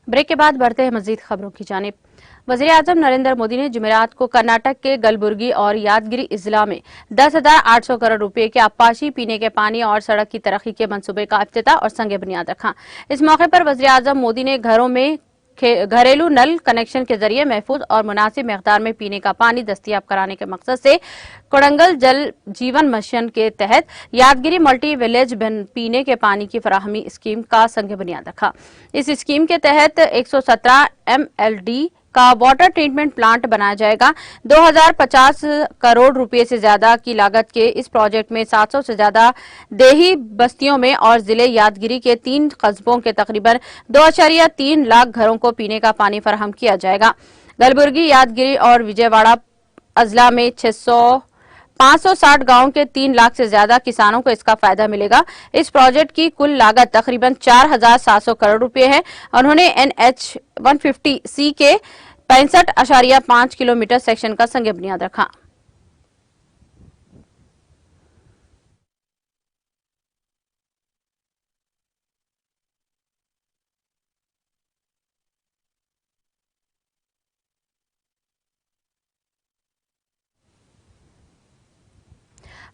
Break के बाद बढ़ते हैं मजीद खबरों की जानिब। वज़ीर-ए-आज़म नरेंद्र मोदी ने जुमेरात को कर्नाटक के कलबुर्गी और यादगिरी जिला में 10,800 करोड़ रुपए के आपाशी पीने के पानी और सड़क की तरक्की के मंसूबे का इफ्तिताह और संग बुनियाद रखा। इस मौके पर वज़ीर-ए-आज़म मोदी ने घरों में घरेलू नल कनेक्शन के जरिए महफूज और मुनासिब मकदार में पीने का पानी दस्तियाब कराने के मकसद से कोडंगल जल जीवन मिशन के तहत यादगिरी मल्टी विलेज पीने के पानी की फराहमी स्कीम का संग बुनियाद रखा। इस स्कीम के तहत 117 MLD का वाटर ट्रीटमेंट प्लांट बनाया जाएगा। 2050 करोड़ रुपए से ज्यादा की लागत के इस प्रोजेक्ट में 700 से ज्यादा देही बस्तियों में और जिले यादगिरी के 3 कस्बों के तकरीबन 2.3 लाख घरों को पीने का पानी फराहम किया जाएगा। कलबुर्गी, यादगिरी और विजयवाड़ा अजला में 560 गांवों के 3 लाख से ज्यादा किसानों को इसका फायदा मिलेगा। इस प्रोजेक्ट की कुल लागत तकरीबन 4,700 करोड़ रुपए है। उन्होंने NH 150C के 65.5 किलोमीटर सेक्शन का संग बुनियाद रखा।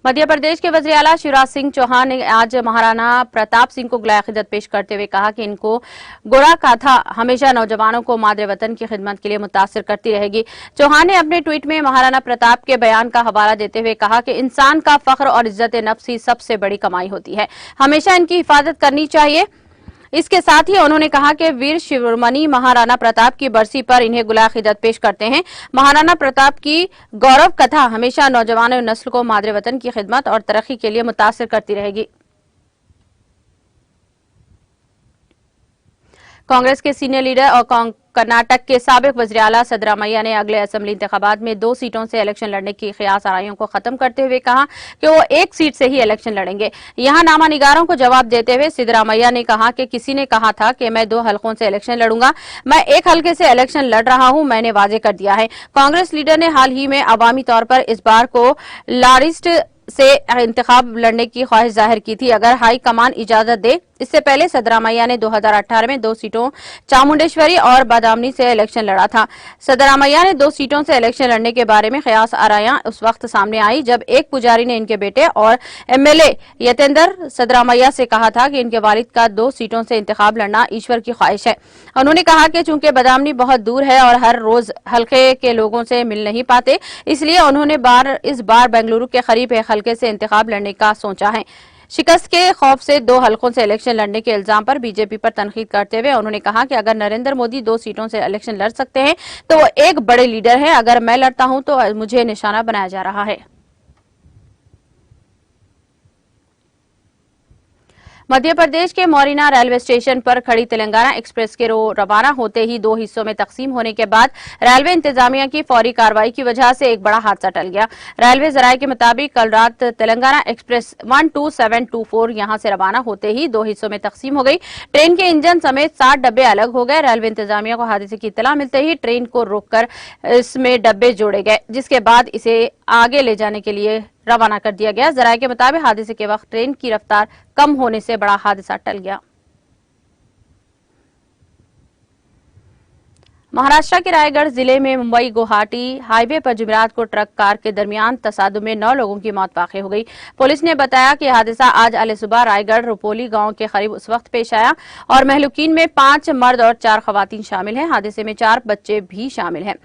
मध्य प्रदेश के वज़ीर आला शिवराज सिंह चौहान ने आज महाराणा प्रताप सिंह को गुलाय-ए-खिदमत पेश करते हुए कहा कि इनको गोरा गाथा हमेशा नौजवानों को मादरे वतन की खिदमत के लिए मुतासिर करती रहेगी। चौहान ने अपने ट्वीट में महाराणा प्रताप के बयान का हवाला देते हुए कहा कि इंसान का फख्र और इज्जत नफ्स ही सबसे बड़ी कमाई होती है, हमेशा इनकी हिफाजत करनी चाहिए। इसके साथ ही उन्होंने कहा कि वीर शिरोमणि महाराणा प्रताप की बरसी पर इन्हें गुलाय-ए-खिदमत पेश करते हैं। महाराणा प्रताप की गौरव कथा हमेशा नौजवानों नस्ल को मादरे वतन की खिदमत और तरक्की के लिए मुतासिर करती रहेगी। कांग्रेस के सीनियर लीडर और कर्नाटक के साबिक वज़ीर आला सिद्धरामैया ने अगले असेंबली इंतखाबात में 2 सीटों से इलेक्शन लड़ने की ख्यास आराइयों को खत्म करते हुए कहा कि वो 1 सीट से ही इलेक्शन लड़ेंगे। यहां नामानिगारों को जवाब देते हुए सिद्धरामैया ने कहा कि किसी ने कहा था कि मैं 2 हलकों से इलेक्शन लड़ूंगा, मैं 1 हलके से इलेक्शन लड़ रहा हूं, मैंने वाजे कर दिया है। कांग्रेस लीडर ने हाल ही में अवामी तौर पर इस बार को लारिस्ट से इंतखाब लड़ने की ख्वाहिश जाहिर की थी, अगर हाई कमान इजाजत दे। इससे पहले सिद्धरामैया ने 2018 में 2 सीटों चामुंडेश्वरी और बादामनी से इलेक्शन लड़ा था। सिद्धरामैया ने 2 सीटों से इलेक्शन लड़ने के बारे में ख्यास आरायां उस वक्त सामने आई जब एक पुजारी ने इनके बेटे और MLA यतेंद्र सिद्धरामैया से कहा था कि इनके वालिद का 2 सीटों से इंतखाब लड़ना ईश्वर की ख्वाहिश है। उन्होंने कहा कि चूंकि बादामनी बहुत दूर है और हर रोज हल्के के लोगों से मिल नहीं पाते, इसलिए उन्होंने इस बार बेंगलुरु के करीब एक हल्के से इंतखाब लड़ने का सोचा है। शिकस्त के खौफ से 2 हलकों से इलेक्शन लड़ने के इल्जाम पर बीजेपी पर तनकीद करते हुए उन्होंने कहा कि अगर नरेंद्र मोदी 2 सीटों से इलेक्शन लड़ सकते हैं तो वो एक बड़े लीडर हैं, अगर मैं लड़ता हूं तो मुझे निशाना बनाया जा रहा है। मध्य प्रदेश के मोरिना रेलवे स्टेशन पर खड़ी तेलंगाना एक्सप्रेस के रवाना होते ही 2 हिस्सों में तकसीम होने के बाद रेलवे इंतजामिया की फौरी कार्रवाई की वजह से एक बड़ा हादसा टल गया। रेलवे जराये के मुताबिक कल रात तेलंगाना एक्सप्रेस 12724 यहां से रवाना होते ही 2 हिस्सों में तकसीम हो गई। ट्रेन के इंजन समेत 60 डब्बे अलग हो गए। रेलवे इंतजामिया को हादसे की इत्तला मिलते ही ट्रेन को रोककर इसमें डब्बे जोड़े गए, जिसके बाद इसे आगे ले जाने के लिए रवाना कर दिया गया। जराये के मुताबिक हादसे के वक्त ट्रेन की रफ्तार कम होने से बड़ा हादसा टल गया। महाराष्ट्र के रायगढ़ जिले में मुंबई गुवाहाटी हाईवे पर जुमेरात को ट्रक कार के दरमियान तसादुम में 9 लोगों की मौत वाक़ हो गई। पुलिस ने बताया कि हादसा आज अले सुबह रायगढ़ रुपोली गांव के करीब उस वक्त पेश आया और महलूकीन में 5 मर्द और 4 खवातीन शामिल हैं। हादसे में 4 बच्चे भी शामिल हैं,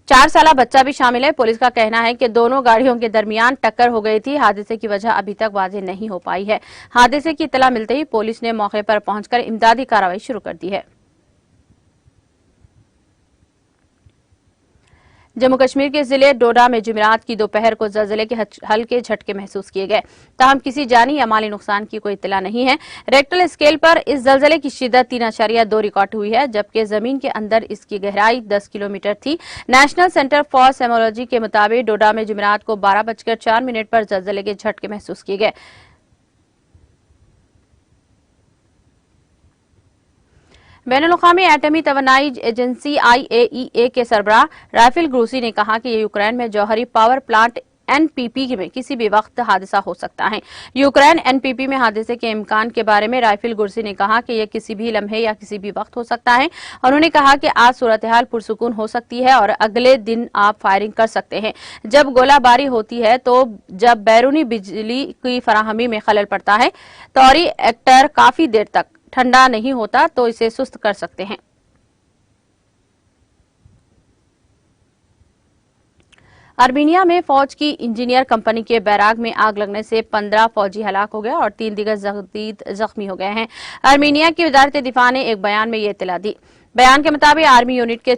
4 साला बच्चा भी शामिल है। पुलिस का कहना है कि दोनों गाड़ियों के दरमियान टक्कर हो गई थी। हादसे की वजह अभी तक वाज़ेह नहीं हो पाई है। हादसे की इत्तला मिलते ही पुलिस ने मौके पर पहुंचकर इमदादी कार्रवाई शुरू कर दी है। जम्मू कश्मीर के जिले डोडा में जुमेरात की दोपहर को ज़लज़ले के हल्के झटके महसूस किए गए, ताहम किसी जानी या माली नुकसान की कोई इत्तला नहीं है। रेक्टर स्केल पर इस ज़लज़ले की शिद्दत 3.2 रिकॉर्ड हुई है, जबकि जमीन के अंदर इसकी गहराई 10 किलोमीटर थी। नेशनल सेंटर फॉर सेमोलॉजी के मुताबिक डोडा में जुमेरात को 12:04 पर ज़लज़ले के झटके महसूस किए गए। बैनुल-अक़वामी एटमी तवानाई एजेंसी IAEA के सरबराह राफेल ग्रोसी ने कहा कि यूक्रेन में जौहरी पावर प्लांट एनपीपी में किसी भी वक्त हादसा हो सकता है। यूक्रेन एनपीपी में हादसे के इम्कान के बारे में राइफिल गुरसी ने कहा कि यह किसी भी लम्हे या किसी भी वक्त हो सकता है। उन्होंने कहा कि आज सूरत हाल पुरसुकून हो सकती है और अगले दिन आप फायरिंग कर सकते हैं। जब गोलाबारी होती है तो जब बैरूनी बिजली की फराहमी में खलल पड़ता है, तो रिएक्टर काफी देर तक ठंडा नहीं होता तो इसे सुस्त कर सकते हैं। आर्मीनिया में फौज की इंजीनियर कंपनी के बैराग में आग लगने से 15 फौजी हलाक हो गए और 3 दीगर जदीद जख्मी हो गए हैं। आर्मीनिया की वजारत दिफा ने एक बयान में ये इत्तला दी। बयान के मुताबिक आर्मी यूनिट के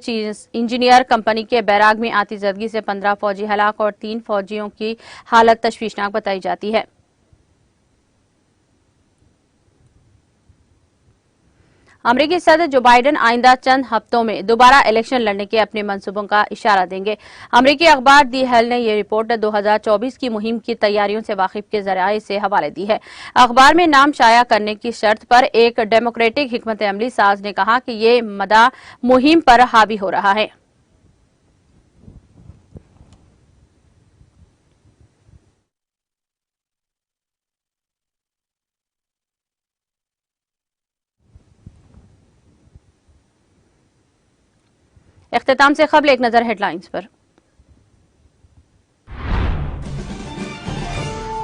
इंजीनियर कंपनी के बैराग में आतिशबाजी से 15 फौजी हलाक और 3 फौजियों की हालत तशवीशनाक बताई जाती है। अमेरिकी सदर जो बाइडेन आइंदा चंद हफ्तों में दोबारा इलेक्शन लड़ने के अपने मंसूबों का इशारा देंगे। अमेरिकी अखबार दी हेल ने यह रिपोर्ट 2024 की मुहिम की तैयारियों से वाकिफ के जरिए से हवाले दी है। अखबार में नाम शाया करने की शर्त पर एक डेमोक्रेटिक हिकमत अमली साज ने कहा कि ये मदा मुहिम पर हावी हो रहा है। इख्तिताम से कबल एक नजर हेडलाइंस पर।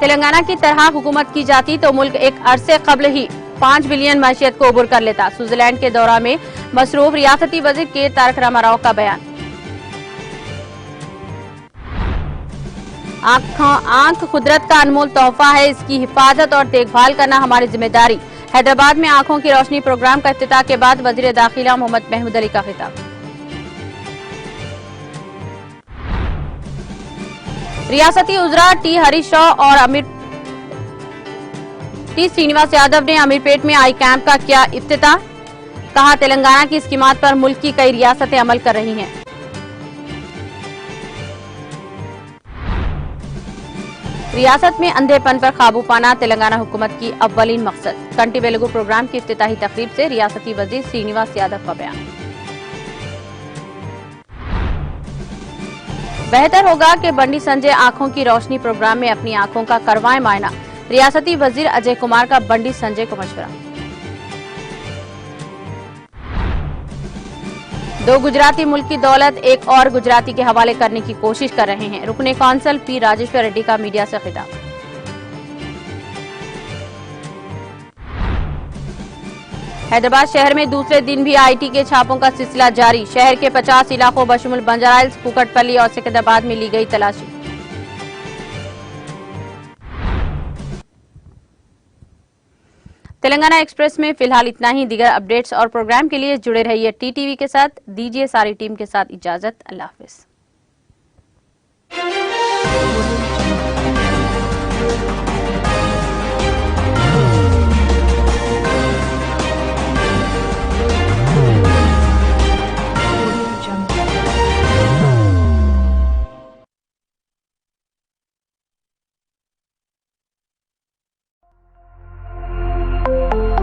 तेलंगाना की तरह हुकूमत की जाती तो मुल्क एक अरसे कबल ही 5 बिलियन मैशियत को उबूर कर लेता। स्विट्जरलैंड के दौरा में मसरूफ रियासती वजीर के तारक रामाराव का बयान। आंख कुदरत का अनमोल तोहफा है, इसकी हिफाजत और देखभाल करना हमारी जिम्मेदारी। हैदराबाद में आंखों की रोशनी प्रोग्राम का इफ्तिताह के बाद वजीर दाखिला मोहम्मद महमूद अली का खिताब। रियासती उजरा टी हरीश राव और टी श्रीनिवास यादव ने अमीरपेट में आई कैंप का किया इफ्तिताह। कहा तेलंगाना की स्कीमात पर मुल्क की कई रियासतें अमल कर रही हैं। रियासत में अंधेपन पर काबू पाना तेलंगाना हुकूमत की अव्वलीन मकसद। कंटी वेलुगु प्रोग्राम की इफ्तिताही तकरीब से रियासती वजीर श्रीनिवास यादव का बयान। बेहतर होगा कि बंडी संजय आंखों की रोशनी प्रोग्राम में अपनी आंखों का करवाएं मायना। रियासती वजीर अजय कुमार का बंडी संजय को मशवरा। 2 गुजराती मुल्क की दौलत एक और गुजराती के हवाले करने की कोशिश कर रहे हैं। रुकने कौंसल पी राजेश्वर रेड्डी का मीडिया से खिताब। हैदराबाद शहर में दूसरे दिन भी आईटी के छापों का सिलसिला जारी। शहर के 50 इलाकों बशमुल बंजारा हिल्स, कुकटपल्ली और सिकंदराबाद में ली गई तलाशी। तेलंगाना एक्सप्रेस में फिलहाल इतना ही। दीगर अपडेट्स और प्रोग्राम के लिए जुड़े रहिए टीटीवी के साथ। दीजिए सारी टीम के साथ इजाजत। अल्लाह हाफिज।